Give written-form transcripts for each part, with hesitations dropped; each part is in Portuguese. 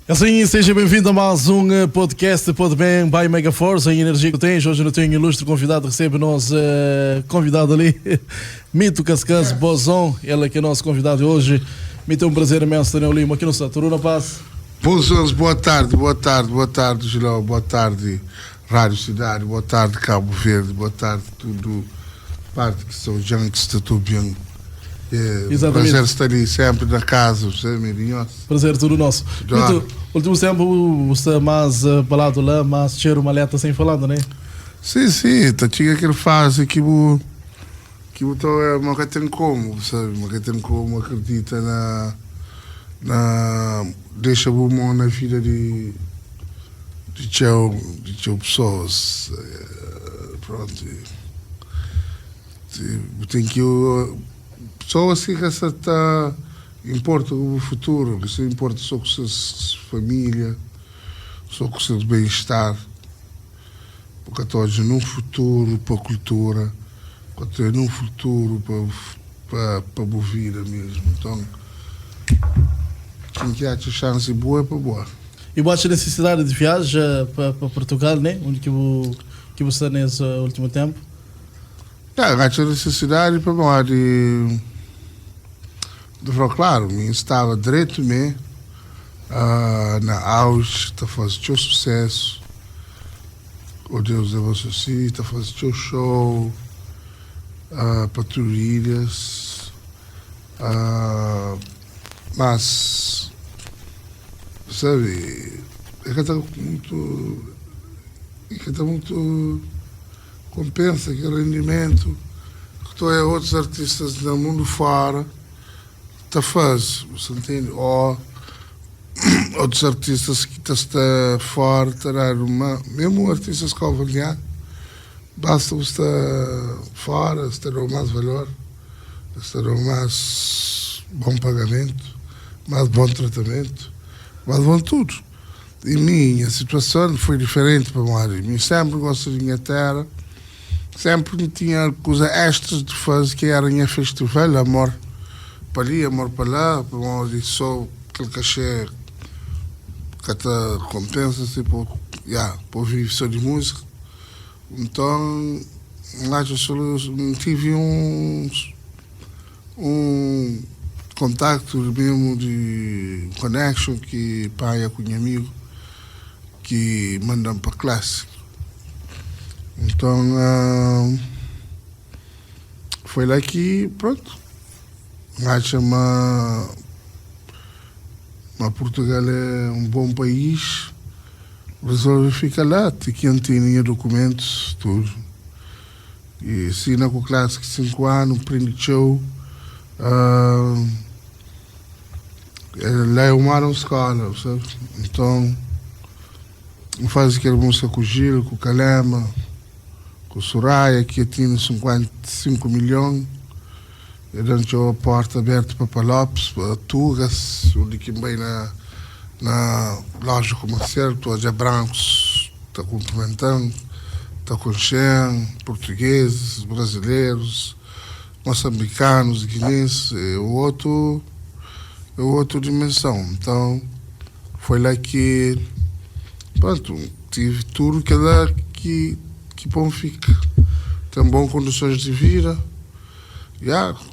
Assim, seja bem-vindo a mais um podcast Pode Bem by Megaforce, a energia que tens. Hoje eu tenho um ilustre convidado, recebe-nos convidado ali, Mito Cascas Bozon, ele que é nosso convidado hoje. Mito, é um prazer imenso ter Lima aqui no Saturno, paz. Bons boa tarde, Gilão, boa tarde, Rádio Cidade, boa tarde, Cabo Verde, boa tarde, tudo, parte que são junks, está tudo bem. Exatamente. Prazer estar ali sempre na casa, você é prazer tudo nosso. Mito, último tempo você mais balado lá, mas cheiro maleta sem falando, né? Sim, tá tinha aquele fase que o não tem como, sabe, não tem como acredita na deixa o bom na vida de tchau pessoas, pronto, tem que só assim que essa tá importa o futuro, isso importa só com a sua família, só com o seu bem-estar, porque todos num futuro para a cultura, porque num futuro para a vida mesmo. Então, quem quer a chance boa é para boa. E você a necessidade de viagem para Portugal, né? Onde que você está nesse último tempo? A necessidade para boa de falar, claro, eu estava direto na auge, está fazendo seu sucesso, o Deus da vossa sim, está fazendo seu show, patrulhas, mas, sabe, é que está muito compensa que rendimento que tu é outros artistas do mundo fora tá faz, você entende? Ou outros artistas que está fora, mesmo artistas que avaliar, basta você estar fora, você ter mais valor, você ter mais bom pagamento, mais bom tratamento, mais bom tudo. E minha situação foi diferente para mim. Eu sempre gosto de minha terra, sempre tinha coisas extras de fazer que era em festival, amor para ali, amor para lá, para só aquele cachê que te compensa, tipo, para viver só de música. Então, lá eu só tive um contacto mesmo de connection que pai com um amigo que mandam para classe. Então, foi lá que, pronto, acho que Portugal é um bom país, resolve ficar lá, quem tinha documentos, tudo. E assina com classe de 5 anos, prende show. Lá é uma escola, sabe? Então, faz aquela música com o Gil, com o Calema, com o Soraya, que tinha 55 milhões. E dando a porta aberta para Palopes, para Tugas, onde que vem na loja comercial, todos já brancos, está cumprimentando, está com portugueses, brasileiros, moçambicanos, guineenses, é outra dimensão. Então, foi lá que, pronto, tive tudo que bom fica. Tem boas condições de vida,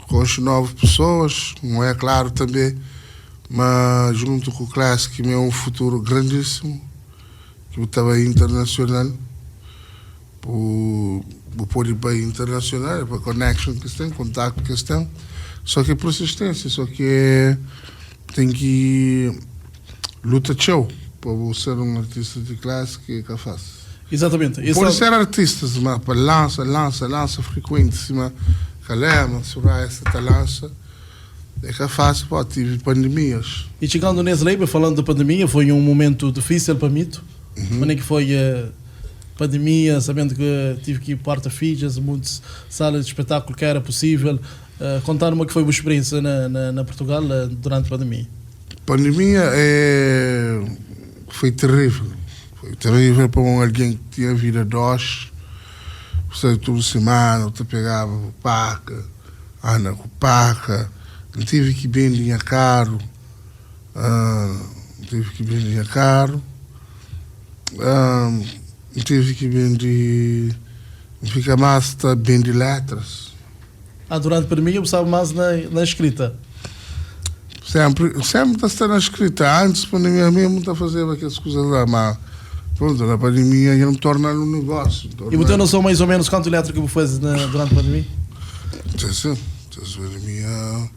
conheço 9 pessoas, não é claro também, mas junto com o classe que é um futuro grandíssimo, que estava internacional, o pôr bem internacional, para connection que tem, contato que tem, só que é persistência, só que tem que lutar show para você ser um artista de classe que faz. Exatamente. Pode ser artistas, mas para lança frequentemente, Calema, Soraya, essa lança, é que fácil, tive pandemias. E chegando nesse lembro, falando da pandemia, foi um momento difícil para Mito. Como é que foi a pandemia, sabendo que tive que ir porta-filhas, muitas salas de espetáculo que era possível. Contar-me que foi a experiência na Portugal durante a pandemia. A pandemia foi terrível. Foi terrível para alguém que tinha vida doce. Você toda semana, te pegava paca, anda com paca, não tive que vender caro, tive que vender carro, tive que vender, fica mais bem de letras. Durante a pandemia eu sabe mais na escrita. Sempre está na escrita. Antes da pandemia mesmo está a fazer aquelas coisas lá, mas pronto, na pandemia eu me torna um negócio. E você não sou mais ou menos quanto letra que você fez durante a pandemia? Sim, a pandemia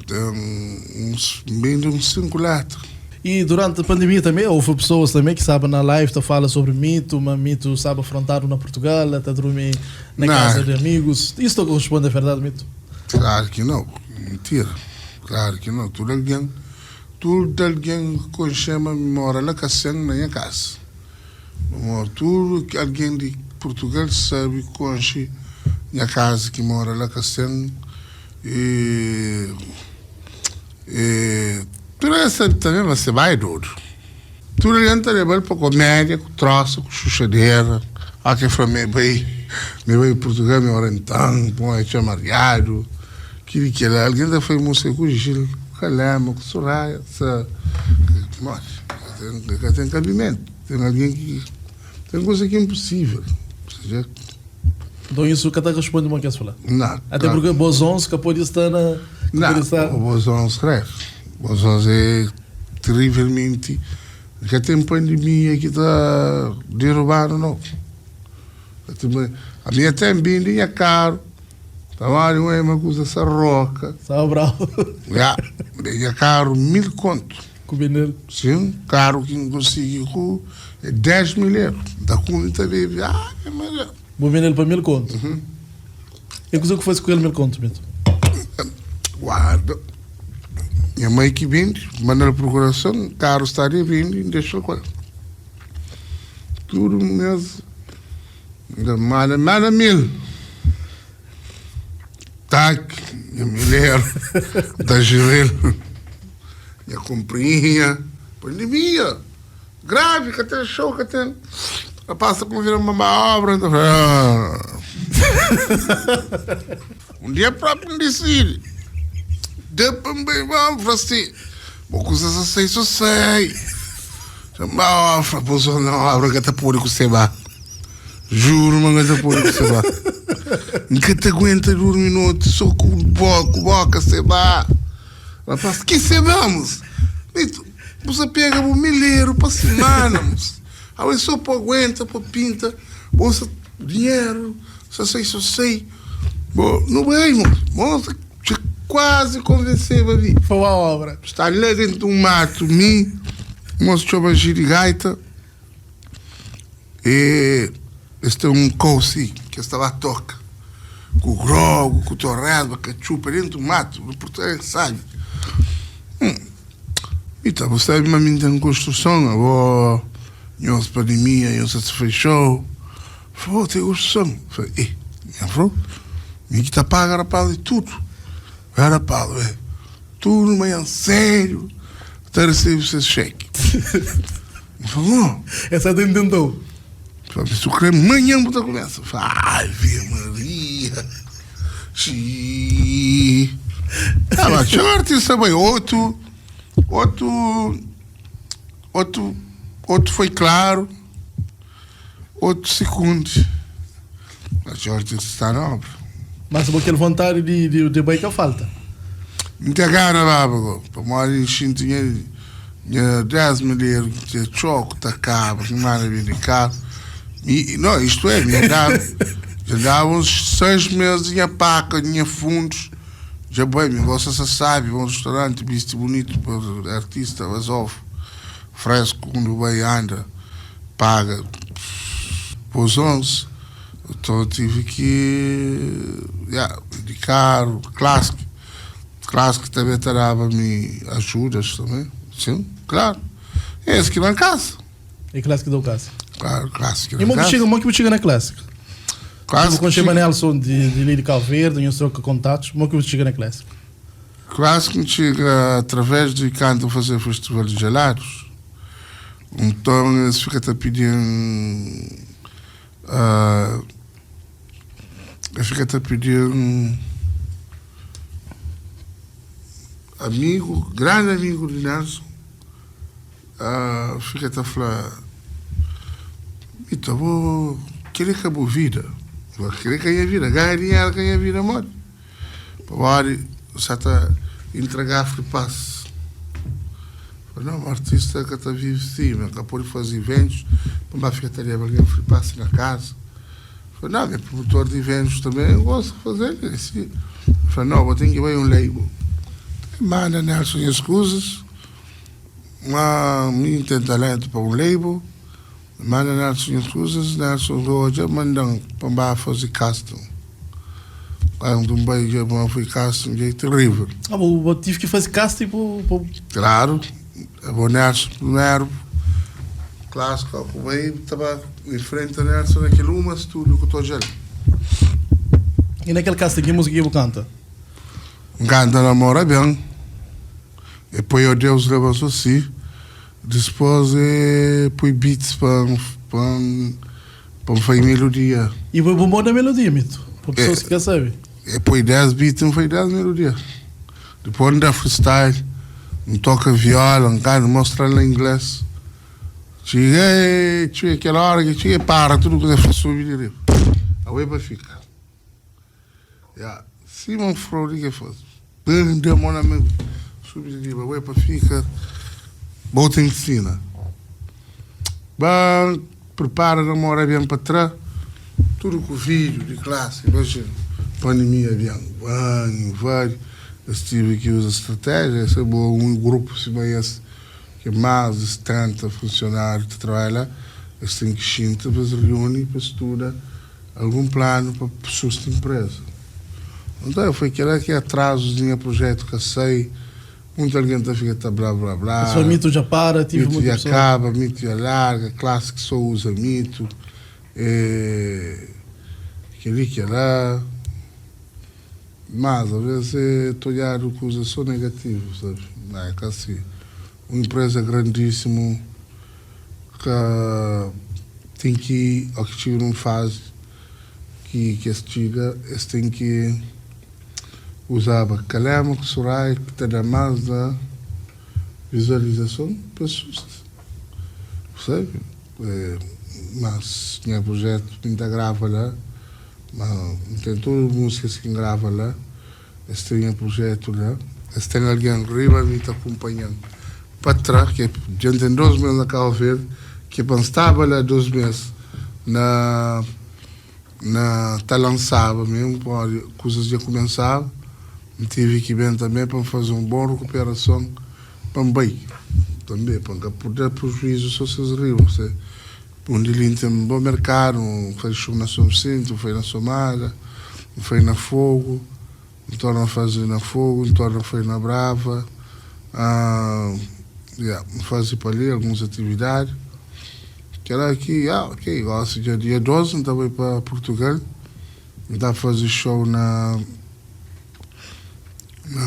tem bem de uns 5 letras. E durante a pandemia também houve pessoas também que sabem na live, tá fala sobre mito, mas mito sabe afrontar na Portugal, está a dormir na casa de amigos. Isso não corresponde à verdade, mito? Claro que não, mentira. Claro que não. Tudo alguém que chama mora lá na minha casa. Tudo alguém de Portugal sabe que conhece minha casa que mora lá na tudo essa também você vai tudo. Tudo alguém trabalha para comédia, com troço, com chuchadeira. Aqui foi me veio em Portugal, me orientando, põe chamariado. Que lá, alguém da foi música com o Gil, Calema, com Soraya, tem cabimento, tem alguém que tem coisa que é impossível. Então isso que até responde uma coisa falar. Não. Até porque Bozons que pode estar na. Não, o Bozons escreve. O Bozons é terrivelmente. Já tem pandemia que está derrubando, não. A minha tem bem, é caro. Trabalho não é uma coisa essa roca. Sabe, bravo. É caro 1000 conto. Combinado. Sim, caro que consigo é 10 mil euros. Da conta dele, é melhor. Vou vender ele para 1000 conto. E o que foi com ele 1000 conto, Mito? Guarda. Minha mãe que vende, manda a procuração, caro estaria vindo e deixa com ela. Tudo mesmo. Manda 1000. Tac, minha mulher, da Girel, minha comprinha, pandemia, grave, que até show, que até. A passa por vir uma obra. Dia próprio decide. Depois vamos assim. Vou coisas assim, só sei. Chama a posição na obra que até por que você vai. Juro, mas até por que você vai. Nunca te aguenta dormir noite, só com boca, você vai. Rapaz, que se vamos? Você pega o milheiro para semana, aí só para aguenta, para pinta, bolsa dinheiro, só sei. Bom, não é, moça, já quase convenceu a vir. Foi a obra. Está lá dentro de um mato, moço chama girigaita, e este é um coci que estava a toca, com o grogo, com o torrado, com a chupa dentro do mato, no português, sabe? Então, você sabe, mas tem construção, avó, não se pandemia, não se fechou. Falei, tem construção. Falei, minha avó, minha que tá paga, era para de tudo. Era para, tudo, mas sério, até receber esse cheque. Falei, não. Essa é tentou. Falei, se o creme amanhã botar começa. Falei, ai, Via Maria. Xiii. Mas tinha um artista bem, outro foi claro, outro segundo. Mas tinha um artista está na obra. Mas aquela vontade de bem que falta. Não tem gana, bábalo. Para morar em China tinha 10 milhões, tinha choco, tá cabra, que maravilha de carro. Não, isto é, já dava uns 6 meses, tinha paca, tinha fundos. Já bem, você já sabe, um restaurante, visto bonito, para artista, resolve. Fresco, quando vai anda, paga. Pôs 11. Então tive que de carro, clássico. Clássico também me ajudas também. Sim, claro. É esse que vai em casa. É clássico do caso. Claro, clássico. E muito chega na clássica. Clássico. Quando chega Nelson de Lírio Calverde, em um troca contatos, muito chega na clássica. Clássico chega através de canto fazer festival de gelados. Então eles ficam pedindo. Fica a pedir amigo, grande amigo de Nelson, fica a falar, então, vou querer que a boa vida, vou querer que a vida, ganhar dinheiro, ganhar vida, amor. Para você está entregar free pass. Não, um artista que está vivo sim, mas que pode fazer eventos, para ficar tarefa ganhar free pass na casa. Não, é promotor de eventos também, eu gosto de fazer assim. Não, eu tenho que ir um label. Manda Nelson as coisas, me tem talento para um label, manda Nelson as coisas, Nelson Roja, mandam para fazer casting. Quando um beijo eu fui casting, é terrível. Eu tive que fazer casting para... Claro, o Nelson primeiro, clássico, o beijo estava em frente a Nelson naquele estúdio que eu estou já. E naquele casting, que música que canta? Canta namora bem. E depois o Deus leva assim. Depois põe beats para fazer melodia. E foi bom da melodia, mito. Para pessoas que querem saber. E põe 10 beats e foi 10 melodias. Depois dá freestyle. Não toca viola, não canta, mostra em inglês. Cheguei aquela hora que cheguei, para, tudo que você subir. A weba fica. Simon Fraude que faz. Deu mão na minha subir, a weba fica. Bota em cima. Bom, prepara, namora bem para trás. Tudo com vídeo de classe, imagina. Pandemia bem, vai. Estive que usa estratégia, esse é um grupo se conhece que mais de 70 funcionários que trabalham, eles têm que sentar para se reunir para estudar algum plano para sustentar a empresa. Então foi aquele que atrasos tinha projeto que sei, muita gente fica blá blá blá. Só mito já para, tive mito já acaba, mito já larga, classe que só usa mito, aquele que é lá. Mas, às vezes, estou olhando coisas só negativas, sabe? Não é que assim, uma empresa grandíssima que tem que, ao que chega numa fase que chega, eles têm que usar calema, surai, que te dá mais da visualização para pessoas, sabe? Mas tinha projeto, pinta grava lá, mas tem todas as músicas que grava lá, eles têm um projeto lá, eles têm alguém riba me está acompanhando. Para trás, que já tem 2 meses na Cabo Verde, que estava lá 2 meses, tá lançava mesmo, coisas já começavam, tive que ir também para fazer uma boa recuperação também, para poder prejuízo só se rivos. Onde ele tem um bom mercado, fez na São Vicente, fez na Somália, fez na Fogo, torna a fazer na Fogo, torna a fazer na Brava, faz para ali algumas atividades. Que era aqui, ok, gosto de dia 12, estava para Portugal, estava a fazer show na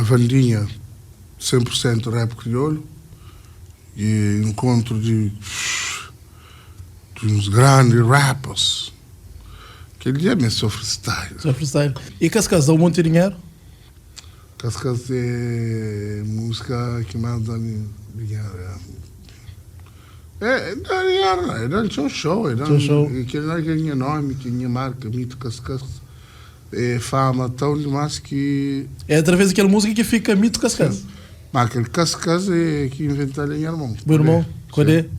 Vandinha, 100% rap crioulo, e encontro de uns grandes rappers. Aquele dia me sou freestyle. Só freestyle. E Cascas, dá um monte de dinheiro? Cascas é música que mais dá dinheiro. Dá um show. Que não é minha nome, que minha marca, Mito Cascas. É fama tão demais que... É através daquela música que fica Mito Cascas. Mas aquele Cascas é que inventaram em irmão. Meu irmão, qual é?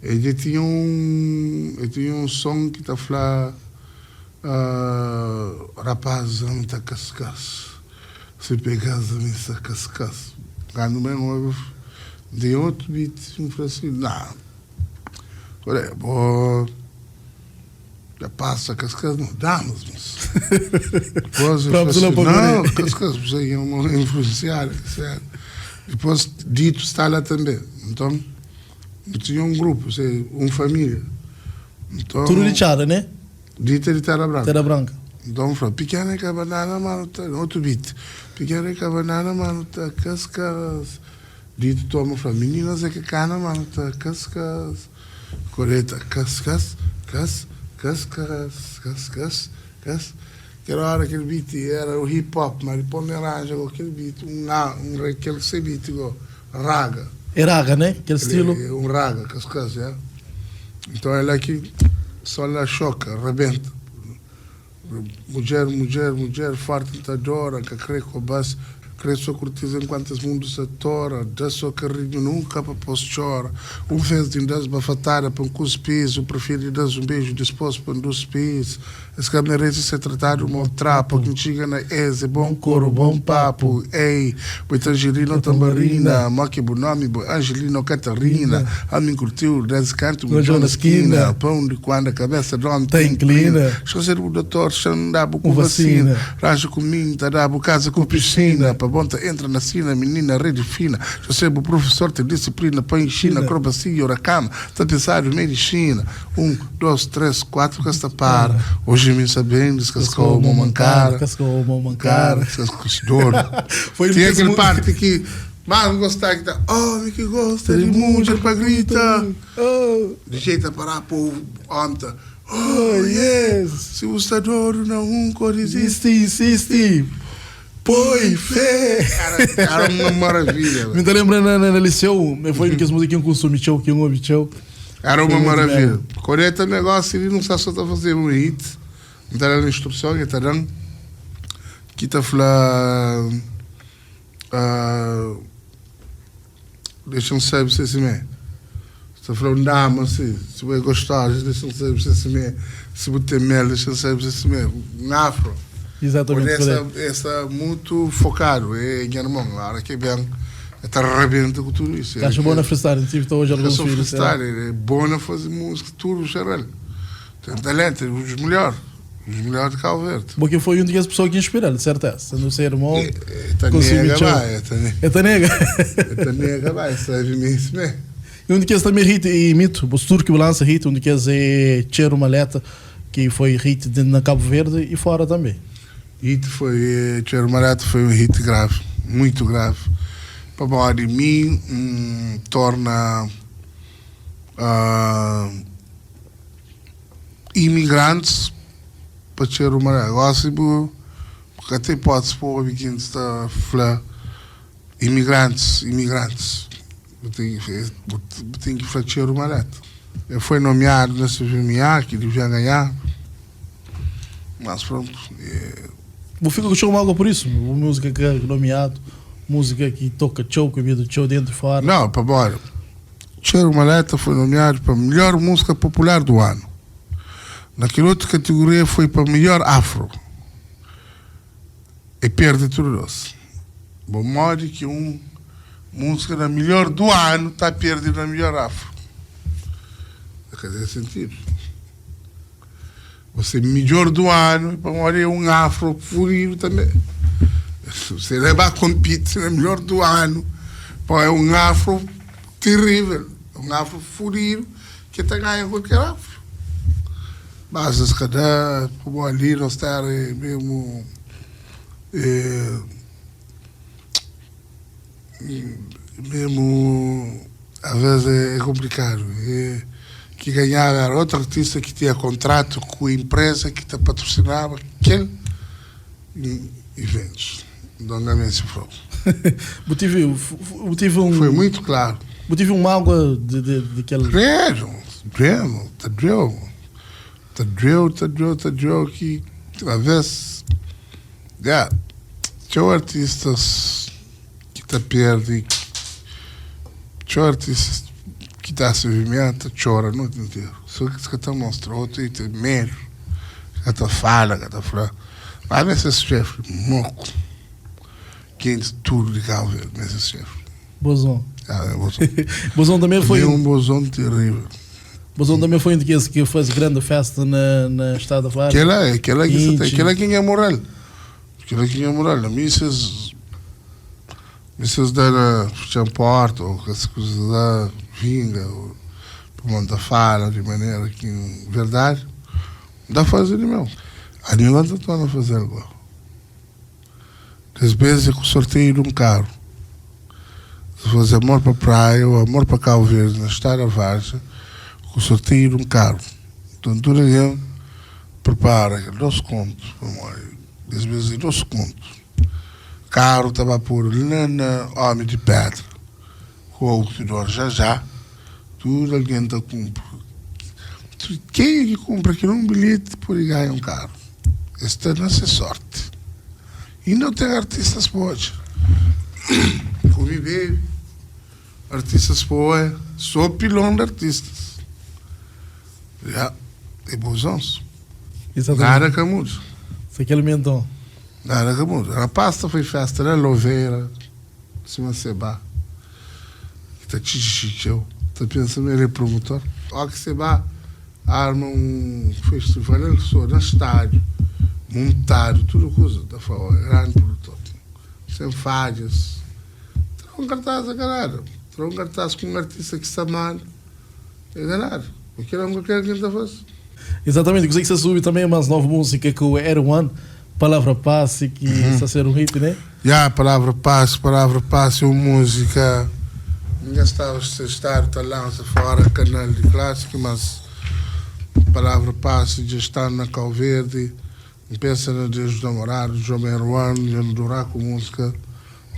Ele tinha um som que está a falar rapaz, amo tá cascas. Se pegas a missa cascas. Quando mesmo de outro beat, um francês, não. Olha, bom, já passa cascas, não damos, mas. Depois eu falei, não, cascas, você é uma influenciária, certo? Depois, dito está lá também. Então, eu tinha um grupo, uma família. Então, tudo de chara, né? Dita de Terra Branca. Terra Branca. Então, falou, pequena que a banana, mano, tá, outro beat. Pequena que a banana, mano, tá, cascas. Dito, toma, falou, meninas é que cana, mano, tá, cascas. Coreta, cascas, cascas. Aquela hora aquele beat era o hip hop, mas depois me arranja aquele beat, aquele beat igual raga. É raga, né? Aquele estilo. É um raga, cascas, é. Então ela aqui só ela choca, arrebenta. Mulher, forte, tadora, que crê com a base. Cresce corteza enquanto esse mundo se atora, dá só carrinho nunca para pôs chora. Vez de das bafatada para um cuspis, o prefiro das beijo disposto para um dos pis. As câmeras se tratado uma trapo, quem chega na eze, bom coro, bom papo. Ei, boi tangerina, tambarina, moque bonome, boi Angelino, Catarina. A mim curtiu, 10 cantos, mijão na esquina. Pão de quando a cabeça dorme, tem inclina. Esquecer o doutor, xandabo com vacina. Raja comigo, tadabo, casa com piscina. Bonta entra na cena, menina, rede fina. Eu sei o professor tem disciplina para ensina, acrobacia, oracama, tapeçário, medicina. 1, 2, 3, 4, casta para. Hoje me sabendo, descascou uma mancara. Descascou uma mancara. Descascou dono. Tinha aquele parte que, mano, gostar que tá, oh, que gosta de mulher para gritar. De jeito a parar por onta. Oh, yes. Se o estador não corresiste, insiste. Põe fé! Cara, uma maravilha. Me lembra na liceu, foi um que as musiquinhas com o show, que um ouve show. Era uma maravilha. Coreta negócio, ele não sabe só tá fazendo um hit. Não tá dando instrução, que tá dando. Que tá falando. Deixa eu saber se assim é. Está falando dama, assim. Se vai gostar, deixa eu saber se assim é. Se você tem mel, deixa eu saber se assim é. Um afro. Exatamente. Essa muito focado, é irmão, a hora que vem, está arrebenta com tudo isso. Acho bom na freestyle, tive hoje alguns filhos. É bom na fazer música, tudo, geral. Tem talento, os melhores de Cabo Verde. Porque foi um das pessoas que inspiraram, de certeza. Sendo ser irmão, é Tanega, vai, sabe mesmo. E um que também hit e mito, o turco balança hit, um que é Cheiro Maleta, que foi hit na Cabo Verde e fora também. Hit foi, Cheiro Maleta foi um hit grave, muito grave. Para falar de mim, torna imigrantes para Cheiro Maleta. Gosto, porque até pode se pôr aqui que está falar imigrantes. Tem que falar Cheiro Maleta. Ele foi nomeado nesse filme que ele devia ganhar. Mas pronto. Vou ficar com o show algo por isso. Música que é nomeado, música que toca show, que do show dentro e fora. Não, para bora. Cheiro Maleta foi nomeado para a melhor música popular do ano. Naquela outra categoria foi para melhor afro. E perde tudo isso. Bom modo que música da melhor do ano está perdendo na melhor afro. Quer dizer sentido. Você melhor do ano, para morrer um afro furido também. Você leva a competir na melhor do ano, para um afro terrível, um afro furido que está ganhando qualquer afro. Mas cada como ali não está mesmo às vezes é complicado. Que ganhava era outro artista que tinha contrato com a empresa que te patrocinava aquele eventos. Não se falou. Foi muito claro. Tive um mágoa de aquele. Tá drill que às vezes tinha artistas que te perdem, tinha artistas que dá movimento, chora a noite inteira. Só que você está mostrando outro e tem medo. Que está fala, que está falando. Mas nesse chefe, moco. Quem tudo de Cabo Verde, nesse chefe. Bozão. Bozão. Bozão também foi. Um bozão terrível. Bozão também foi um daqueles que fez grande festa na Estrada Flara. Aquela quem é moral. Aquela quem é moral. A Mrs. da Champorta, ou as coisas da Vinga, ou para montar fala de maneira que, verdade, dá a fazer de meu. A ninguém está a fazer igual. Às vezes é com o sorteio de um carro. Se fazer amor para a praia ou amor para Cabo Verde, na Estrada Varja, com o sorteio de um carro. Então, tudo alguém prepara 2 contos, às vezes 2 contos. Carro estava por lana, homem de pedra. com o outdoor já, tudo alguém está cumpre. Quem é que compra aqui um bilhete por ganhar um carro? Esta não é sorte. E não tem artistas boas. Conviver, artistas boas, sou pilão de artistas. É bons. Nada que muda. Se aquele mentão. Nada que muda. A pasta foi festa, né? Louveira, cima Seba. Está chichicheu. Está pensando ele é promotor. Olha que Seba arma festival só no estádio, montado, tudo coisa da favor, grande produtor. Sem falhas. Trão cartaz a galera. Trão cartaz com um artista que está mal. É galera. Porque não quer que ele está fazendo. Exatamente, gostei que você subiu também uma nova música com o Air One, Palavra Passe, que está a ser um hit, né? Palavra Passe, é uma música. Ninguém estava a estar lança fora canal de clássico, mas Palavra Passe já está na Cal Verde. Pensa no Dia dos Namorados, João Air One, já no durar com música.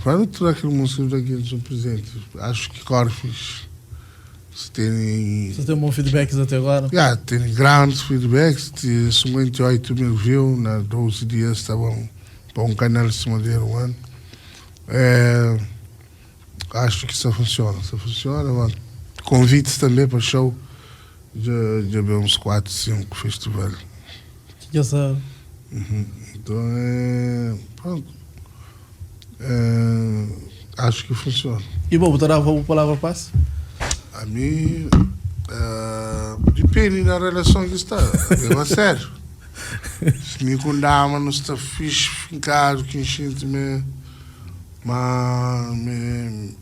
Vai toda aquela música daqui no presente. Acho que Corfis. Você tem um bom feedback até agora? Tem grandes feedbacks, 58 mil views, na 12 dias estavam para um canal de cima de One. Acho que isso funciona, mas convites também para show, já vi uns 4, 5 festivais. Já sabe. Então, pronto. Acho que funciona. E bom, botar a Palavra Passe? A mim, depende da relação que está, é sério. Se me condama, não está fixe, fincado, que enchente-me, mas me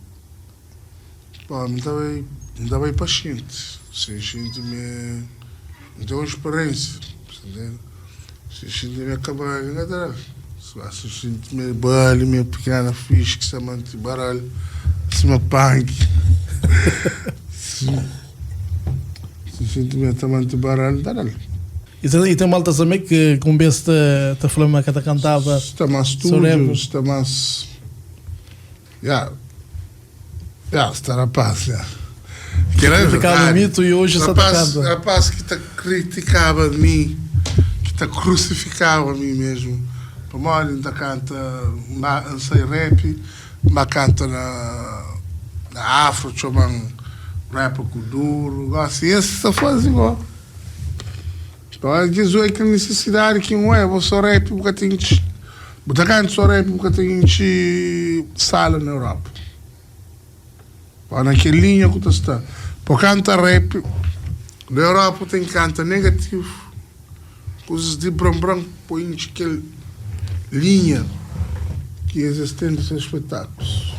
estava aí paciente. Se enchente-me, não tenho experiência, entendeu? Se enchente-me acabar, se enchente-me baralho, minha pequena fixe, que se mantém baralho, se me punk. Se sentimento também de baralho, baralho. E tem malta também que com bem está falando que está cantava. Está mais estúdio, está mais. Está na paz, Que era criticava o mito e hoje está atacando. Rapaz que está criticava de mim, que está crucificava a mim mesmo. Para mim, ainda canta, não sei rap, mas canta na Afro, chamam rap com duro, assim, esse só faz igual. Então, diz que a necessidade que não é, vou só rap, porque tem só rap, porque tem sala na Europa. Naquela linha que está. Para cantar rap, na Europa tem canta negativo, coisas de branco, põe aquela linha que existe nos espetáculos.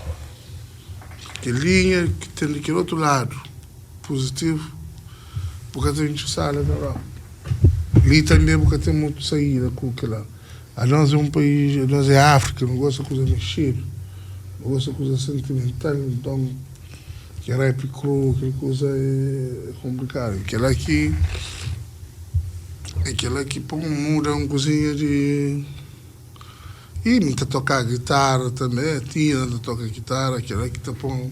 Que linha que tem daquele outro lado, positivo, porque tem sala na Europa. Ali também porque tem muito saída com aquela. A nós é um país, nós é África, não gosta de coisa mexer, não gosta de coisa sentimental, então que é rap cru, aquela coisa é complicada. Aquela aqui muda uma coisinha de. E me tocar guitarra também, Tina toca guitarra, aquela que está bom,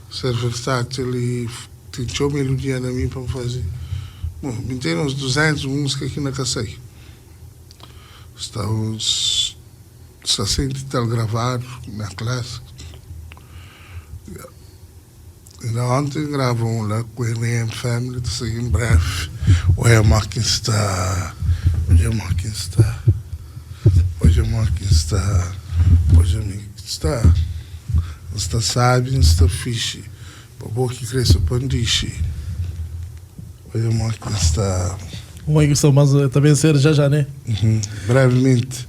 ser versátil e tem uma melodia na mim para fazer. Bom, me tem uns 200 músicas aqui na Cacei. Está uns 60 e tal gravados na classe. Ainda ontem gravam lá com a RM Family, está em breve. Hoje é Marquinhos está. Hoje é Marquinhos está. Não está sábio, não está fixe. Para boa que cresce o pandiche. Hoje é Marquinhos está. Uma questão, mas também ser já, né? Brevemente.